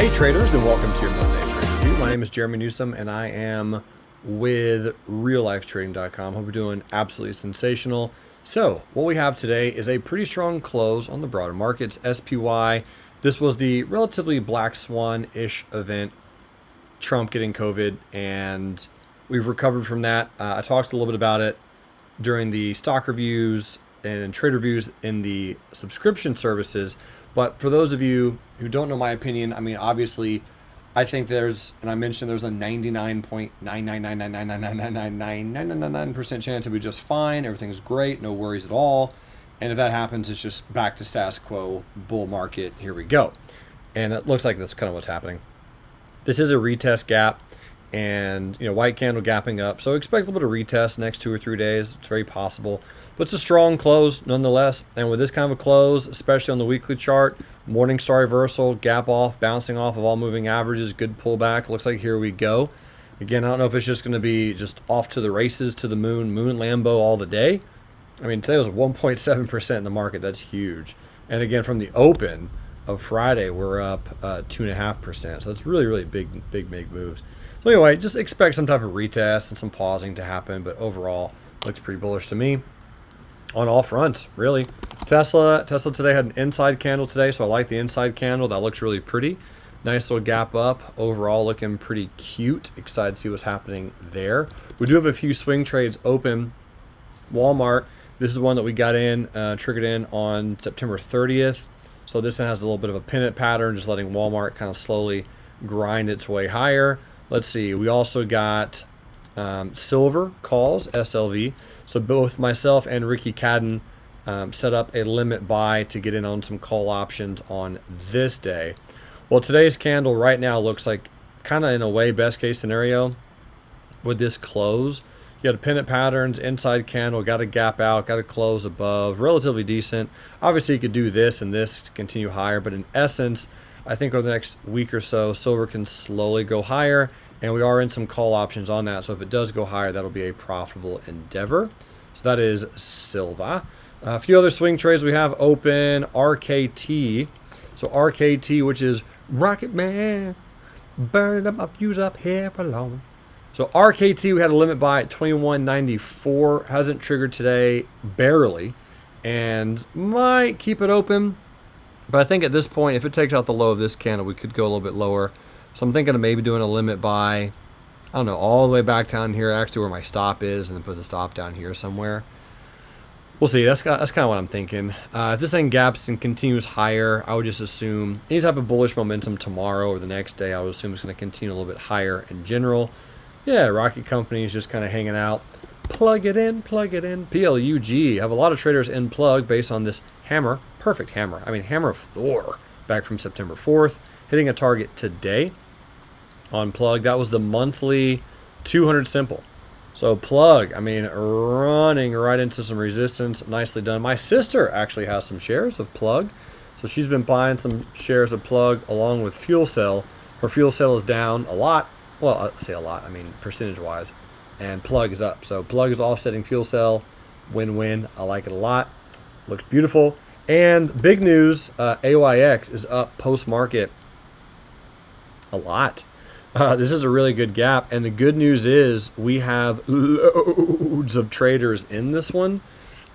Hey traders, and welcome to your Monday Trade Review. My name is Jeremy Newsom and I am with reallifetrading.com. Hope you're doing absolutely sensational. So what we have today is a pretty strong close on the broader markets. SPY, this was the relatively black swan-ish event, Trump getting COVID, and we've recovered from that. I talked a little bit about it during the stock reviews and trade reviews in the subscription services. But for those of you who don't know my opinion, I mean, obviously, I think there's, and I mentioned there's a 99.99999999999% chance it'll be just fine. Everything's great, no worries at all. And if that happens, it's just back to status quo, bull market. Here we go. And it looks like that's kind of what's happening. This is a retest gap, and white candle gapping up. So expect a little bit of retest next 2 or 3 days. It's very possible. But it's a strong close nonetheless. And with this kind of a close, especially on the weekly chart, morning star reversal, gap off, bouncing off of all moving averages, good pullback. Looks like here we go. Again, I don't know if it's just going to be just off to the races, to the moon Lambo all the day. I mean, today was 1.7% in the market. That's huge. And again, from the open of Friday, we're up 2.5%. So that's really, really big moves. So anyway, just expect some type of retest and some pausing to happen. But overall, looks pretty bullish to me on all fronts, really. Tesla today had an inside candle today, so I like the inside candle. That looks really pretty. Nice little gap up. Overall, looking pretty cute. Excited to see what's happening there. We do have a few swing trades open. Walmart, this is one that we got in, triggered in on September 30th. So this one has a little bit of a pennant pattern, just letting Walmart kind of slowly grind its way higher. Let's see, we also got silver calls, SLV. So both myself and Ricky Cadden set up a limit buy to get in on some call options on this day. Well, today's candle right now looks like kind of in a way best case scenario with this close. You had a pennant patterns, inside candle, got a gap out, got a close above, relatively decent. Obviously you could do this and this to continue higher, but in essence, I think over the next week or so, silver can slowly go higher, and we are in some call options on that. So if it does go higher, that'll be a profitable endeavor. So that is silver. A few other swing trades we have open. RKT. So RKT, which is Rocket Man, burning up my fuse up here alone. So RKT, we had a limit buy at 21.94. Hasn't triggered today, barely, and might keep it open. But I think at this point, if it takes out the low of this candle, we could go a little bit lower. So I'm thinking of maybe doing a limit buy, I don't know, all the way back down here, actually where my stop is, and then put the stop down here somewhere. We'll see. That's kind of what I'm thinking. If this thing gaps and continues higher, I would just assume any type of bullish momentum tomorrow or the next day, I would assume it's going to continue a little bit higher in general. Yeah, Rocket Company is just kind of hanging out. Plug it in, plug it in. PLUG. Have a lot of traders in plug based on this hammer. Perfect hammer. I mean, hammer of Thor back from September 4th. Hitting a target today on plug. That was the monthly 200 simple. So plug, I mean, running right into some resistance. Nicely done. My sister actually has some shares of plug. So she's been buying some shares of plug along with fuel cell. Her fuel cell is down a lot. Well, I say a lot, I mean percentage wise. And plug is up. So plug is offsetting fuel cell. Win-win. I like it a lot. Looks beautiful. And big news, AYX is up post-market a lot. This is a really good gap, and the good news is we have loads of traders in this one.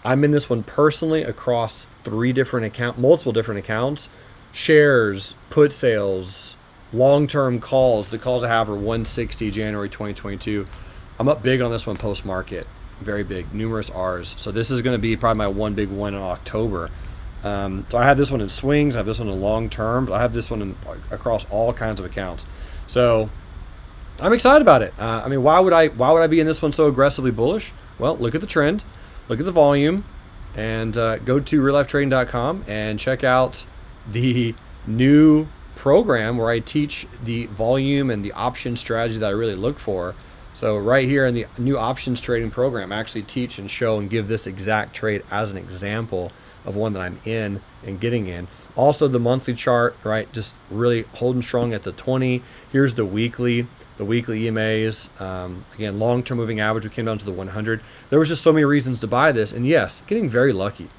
I'm in this one personally across multiple different accounts, shares, put sales, long-term calls. The calls I have are 160 January 2022. I'm up big on this one post-market, very big, numerous R's. So this is going to be probably my one big one in October. So I have this one in swings, I have this one in long-term, but I have this one across all kinds of accounts. So I'm excited about it. I mean, why would I be in this one so aggressively bullish? Well, look at the trend, look at the volume, and go to reallifetrading.com and check out the new program where I teach the volume and the option strategy that I really look for. So right here in the new options trading program, I actually teach and show and give this exact trade as an example of one that I'm in and getting in. Also the monthly chart, right, just really holding strong at the 20. Here's the weekly EMAs. Again, long-term moving average, we came down to the 100. There was just so many reasons to buy this, and yes, getting very lucky.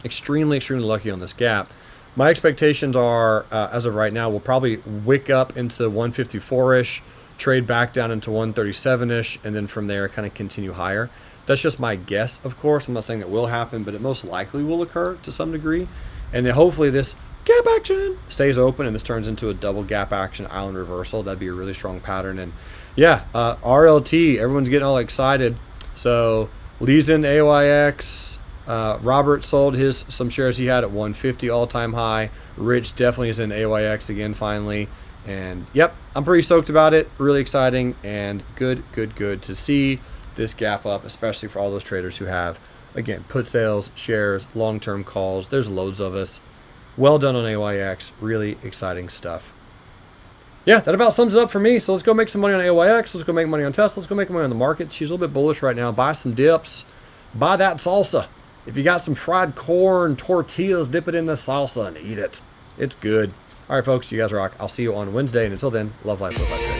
Extremely lucky on this gap. My expectations are, as of right now, we'll probably wick up into 154-ish, trade back down into 137-ish, and then from there kind of continue higher. That's just my guess, of course. I'm not saying it will happen, but it most likely will occur to some degree. And then hopefully this gap action stays open and this turns into a double gap action island reversal. That'd be a really strong pattern. And yeah, RLT, everyone's getting all excited. So Lee's in AYX. Robert sold some shares he had at 150 all-time high. Rich definitely is in AYX again finally. And yep, I'm pretty stoked about it. Really exciting and good to see this gap up, especially for all those traders who have, again, put sales, shares, long-term calls. There's loads of us. Well done on AYX. Really exciting stuff. Yeah, that about sums it up for me. So let's go make some money on AYX. Let's go make money on Tesla. Let's go make money on the market. She's a little bit bullish right now. Buy some dips. Buy that salsa. If you got some fried corn tortillas, dip it in the salsa and eat it. It's good. All right, folks, you guys rock. I'll see you on Wednesday. And until then, love life, live life.